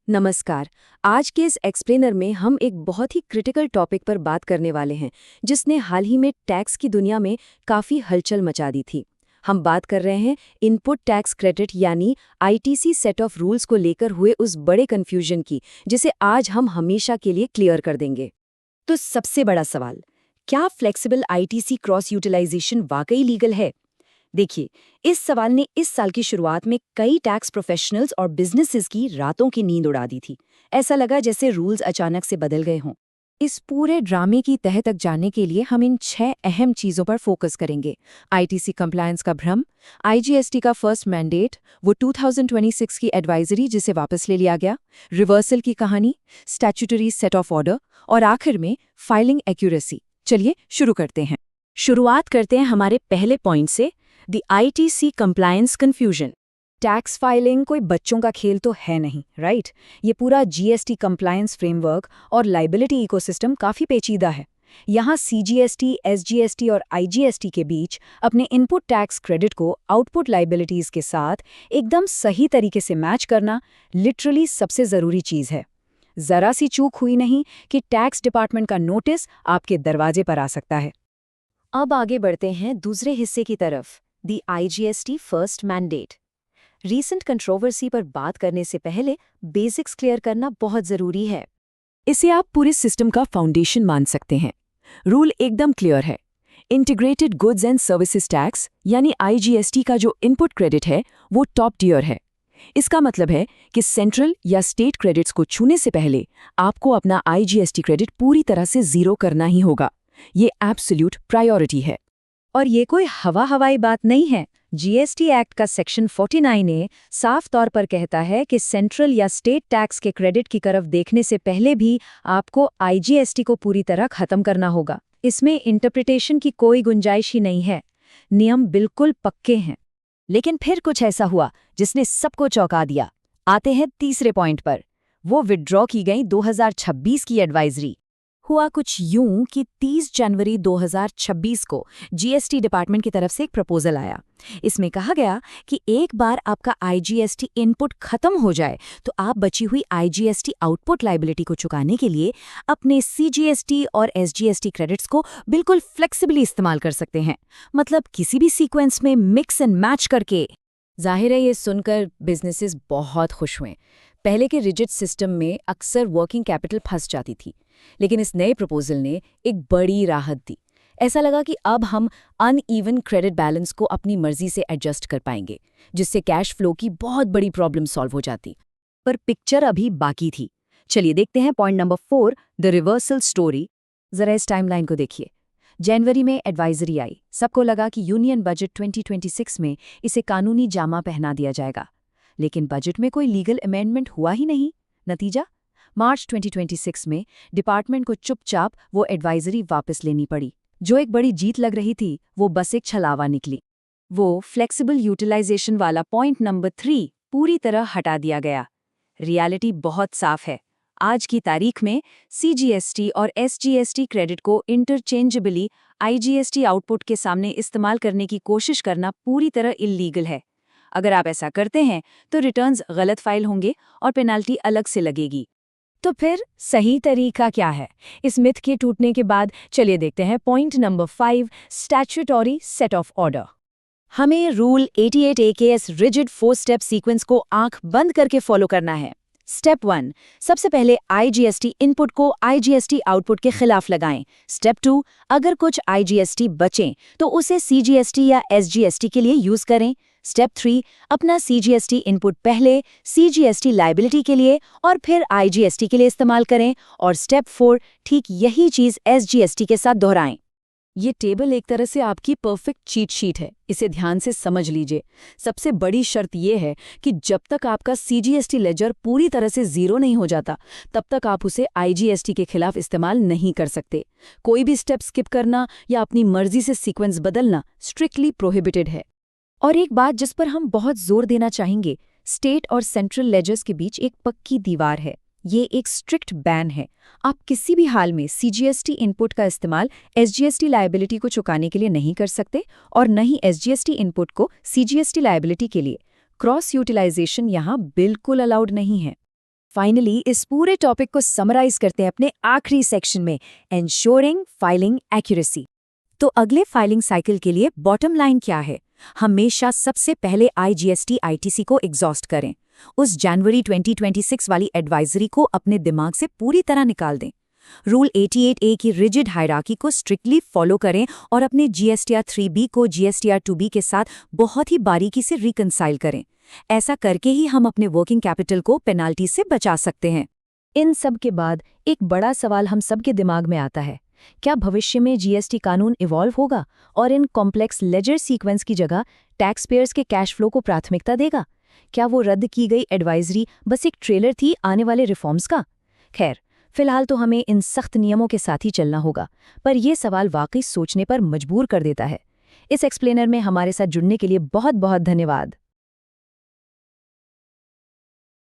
नमस्कार। आज के इस एक्सप्लेनर में हम एक बहुत ही क्रिटिकल टॉपिक पर बात करने वाले हैं जिसने हाल ही में टैक्स की दुनिया में काफ़ी हलचल मचा दी थी। हम बात कर रहे हैं इनपुट टैक्स क्रेडिट यानी आईटीसी सेट ऑफ रूल्स को लेकर हुए उस बड़े कन्फ्यूजन की, जिसे आज हम हमेशा के लिए क्लियर कर देंगे। तो सबसे बड़ा सवाल, क्या फ्लेक्सिबल आईटीसी क्रॉस यूटिलाइजेशन वाकई लीगल है? देखिए, इस सवाल ने इस साल की शुरुआत में कई टैक्स प्रोफेशनल्स और बिजनेसेस की रातों की नींद उड़ा दी थी। ऐसा लगा जैसे रूल्स अचानक से बदल गए हों। इस पूरे ड्रामे की तह तक जाने के लिए हम इन 6 अहम चीजों पर फोकस करेंगे। आईटीसी कंप्लायंस का भ्रम, आईजीएसटी का फर्स्ट मैंडेट, वो 2026 की एडवाइजरी जिसे वापस ले लिया गया, रिवर्सल की कहानी, स्टैट्यूटरी सेट ऑफ ऑर्डर और आखिर में फाइलिंग एक्यूरेसी। चलिए शुरू करते हैं। शुरुआत करते हैं हमारे पहले पॉइंट से, the ITC compliance confusion. Tax filing कोई बच्चों का खेल तो है नहीं, राइट? ये पूरा जीएसटी कंप्लायंस फ्रेमवर्क और लाइबिलिटी इकोसिस्टम काफी पेचीदा है। यहाँ सीजीएसटी, एसजीएसटी और आईजीएसटी के बीच अपने इनपुट टैक्स क्रेडिट को आउटपुट लाइबिलिटीज के साथ एकदम सही तरीके से मैच करना लिटरली सबसे जरूरी चीज है। जरा सी चूक हुई नहीं कि टैक्स डिपार्टमेंट का नोटिस आपके दरवाजे पर आ सकता है। अब आगे बढ़ते हैं दूसरे हिस्से की तरफ, the IGST first mandate. Recent controversy पर बात करने से पहले बेसिक्स क्लियर करना बहुत जरूरी है। इसे आप पूरे सिस्टम का फाउंडेशन मान सकते हैं। रूल एकदम क्लियर है। Integrated goods and services tax यानी आईजीएसटी का जो इनपुट क्रेडिट है वो टॉप टियर है। इसका मतलब है कि सेंट्रल या स्टेट क्रेडिट्स को छूने से पहले आपको अपना आईजीएसटी क्रेडिट पूरी तरह से जीरो करना ही होगा। ये एब्सोल्यूट प्रायोरिटी है। और ये कोई हवाई बात नहीं है। जीएसटी एक्ट का सेक्शन 49A साफ तौर पर कहता है कि सेंट्रल या स्टेट टैक्स के क्रेडिट की तरफ देखने से पहले भी आपको आईजीएसटी को पूरी तरह खत्म करना होगा। इसमें इंटरप्रिटेशन की कोई गुंजाइश ही नहीं है। नियम बिल्कुल पक्के हैं। लेकिन फिर कुछ ऐसा हुआ जिसने सबको चौंका दिया। आते हैं तीसरे पॉइंट पर। वो विड्रॉ की गई 2026 की एडवाइजरी। हुआ कुछ यूं कि 30 जनवरी 2026 को जीएसटी डिपार्टमेंट की तरफ से एक प्रपोजल आया। इसमें कहा गया कि एक बार आपका आईजीएसटी इनपुट खत्म हो जाए तो आप बची हुई आईजीएसटी आउटपुट लाइबिलिटी को चुकाने के लिए अपने सीजीएसटी और एसजीएसटी क्रेडिट्स को बिल्कुल फ्लेक्सिबली इस्तेमाल कर सकते हैं। मतलब किसी भी सीक्वेंस में मिक्स एंड मैच करके। जाहिर है ये सुनकर बिजनेसेस बहुत खुश हुए। पहले के रिजिड सिस्टम में अक्सर वर्किंग कैपिटल फंस जाती थी, लेकिन इस नए प्रपोजल ने एक बड़ी राहत दी। ऐसा लगा कि अब हम अनइवन क्रेडिट बैलेंस को अपनी मर्जी से एडजस्ट कर पाएंगे, जिससे कैश फ्लो की बहुत बड़ी प्रॉब्लम सॉल्व हो जाती। पर पिक्चर अभी बाकी थी। चलिए देखते हैं point number 4, the reversal story. जरा इस टाइमलाइन को देखिए। जनवरी में एडवाइजरी आई। सबको लगा कि यूनियन बजट 2026 में इसे कानूनी जामा पहना दिया जाएगा। लेकिन बजट में कोई लीगल अमेंडमेंट हुआ ही नहीं। नतीजा, मार्च 2026 में डिपार्टमेंट को चुपचाप वो एडवाइजरी वापस लेनी पड़ी। जो एक बड़ी जीत लग रही थी वो बस एक छलावा निकली। वो फ्लेक्सिबल यूटिलाइजेशन वाला पॉइंट नंबर 3 पूरी तरह हटा दिया गया। रियलिटी बहुत साफ है। आज की तारीख में सीजीएसटी और एसजीएसटी क्रेडिट को इंटरचेंजेबली आईजीएसटी आउटपुट के सामने इस्तेमाल करने की कोशिश करना पूरी तरह इल्लीगल है। अगर आप ऐसा करते हैं तो रिटर्न्स गलत फाइल होंगे और पेनाल्टी अलग से लगेगी। तो फिर सही तरीका क्या है? इस मिथ के टूटने के बाद चलिए देखते हैं point number 5, statutory set of order. हमें रूल 88A के इस रिजिड 4 स्टेप सीक्वेंस को आंख बंद करके फॉलो करना है। स्टेप 1, सबसे पहले आईजीएसटी इनपुट को आईजीएसटी आउटपुट के खिलाफ लगाएं। स्टेप 2, अगर कुछ आईजीएसटी बचें तो उसे सीजीएसटी या एसजीएसटी के लिए यूज करें। स्टेप 3, अपना सीजीएसटी इनपुट पहले सीजीएसटी लाइबिलिटी के लिए और फिर आईजीएसटी के लिए इस्तेमाल करें। और स्टेप 4, ठीक यही चीज एसजीएसटी के साथ दोहराएं। ये टेबल एक तरह से आपकी परफेक्ट चीट शीट है। इसे ध्यान से समझ लीजिए। सबसे बड़ी शर्त यह है कि जब तक आपका सीजीएसटी लेजर पूरी तरह से जीरो नहीं हो जाता, तब तक आप उसे आईजीएसटी के खिलाफ इस्तेमाल नहीं कर सकते। कोई भी स्टेप स्किप करना या अपनी मर्जी से सीक्वेंस बदलना स्ट्रिक्टली प्रोहिबिटेड है। और एक बात जिस पर हम बहुत जोर देना चाहेंगे, स्टेट और सेंट्रल लेजर्स के बीच एक पक्की दीवार है। ये एक स्ट्रिक्ट बैन है। आप किसी भी हाल में सीजीएसटी इनपुट का इस्तेमाल एसजीएसटी लायबिलिटी को चुकाने के लिए नहीं कर सकते और न ही एसजीएसटी इनपुट को सीजीएसटी लायबिलिटी के लिए। क्रॉस यूटिलाइजेशन यहाँ बिल्कुल अलाउड नहीं है। फाइनली इस पूरे टॉपिक को समराइज करते हैं अपने आखिरी सेक्शन में, एंश्योरिंग फाइलिंग एक्यूरेसी। तो अगले फाइलिंग साइकिल के लिए बॉटम लाइन क्या है? हमेशा सबसे पहले आईजीएसटी आईटीसी को एग्जॉस्ट करें। उस जनवरी 2026 वाली एडवाइजरी को अपने दिमाग से पूरी तरह निकाल दें। रूल 88A की रिजिड हायरार्की को स्ट्रिक्टली फॉलो करें और अपने जीएसटीआर 3B को जीएसटीआर 2B के साथ बहुत ही बारीकी से रिकंसाइल करें। ऐसा करके ही हम अपने वर्किंग कैपिटल को पेनाल्टी से बचा सकते हैं। इन सब के बाद एक बड़ा सवाल हम सबके दिमाग में आता है, क्या भविष्य में जीएसटी कानून इवॉल्व होगा और इन कॉम्प्लेक्स लेजर सीक्वेंस की जगह टैक्स पेयर्स के कैश फ्लो को प्राथमिकता देगा? क्या वो रद्द की गई एडवाइजरी बस एक ट्रेलर थी आने वाले रिफॉर्म्स का? खैर, फिलहाल तो हमें इन सख्त नियमों के साथ ही चलना होगा, पर यह सवाल वाकई सोचने पर मजबूर कर देता है। इस एक्सप्लेनर में हमारे साथ जुड़ने के लिए बहुत बहुत धन्यवाद।